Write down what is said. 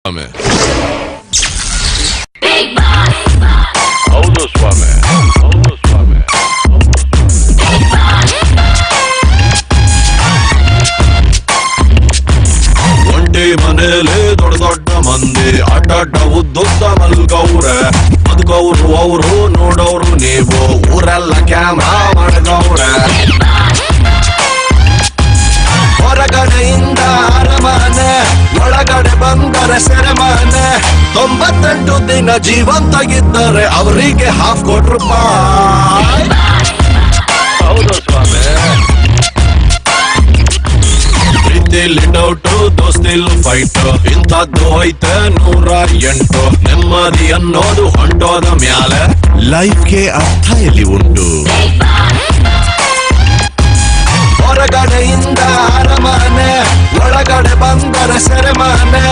ಸ್ವಾಮಿ ಹೌದು ಸ್ವಾಮಿ ಹೌದು ಸ್ವಾಮಿ ಒಂಟಿ ಮನೇಲಿ ದೊಡ್ಡ ದೊಡ್ಡ ಮಂದಿ ಅಡ್ಡ ಉದ್ದುದ್ದ ಮಲ್ಗವ್ರೆ ಬದುಕವ್ರು ಅವರು ನೋಡೋರು ನೀವು ಊರೆಲ್ಲ ಕ್ಯಾಮ್ರಾ ಮಾಡ್ಗವ್ರೆ ಹೊರಗಡೆಯಿಂದ ಅರಮನೆ ಒಳಗಡೆ ಬಂದರೆ ಸೆರೆಮನೆ 98 ದಿನ ಜೀವಂತಾಗಿದ್ದರೆ ಅವರಿಗೆ ₹50,000 ಹೌದು ಸ್ವಾಮಿ ಪ್ರೀತಿಲಿ ಡೌಟು ದೋಸ್ತಿಲ್ ಫೈಟ್ ಇಂಥದ್ದು ಐತೆ 108 ನೆಮ್ಮದಿ ಅನ್ನೋದು ಹೊಂಟೋದ ಮ್ಯಾಲೆ ಲೈಫ್ಗೆ ಅರ್ಥ ಎಲ್ಲಿ ಉಂಟು ಹೊರಗಡೆಯಿಂದ ಅರಮನೆ ಒಳಗಡೆ ಬಂದರೆ ಸೆರೆಮನೆ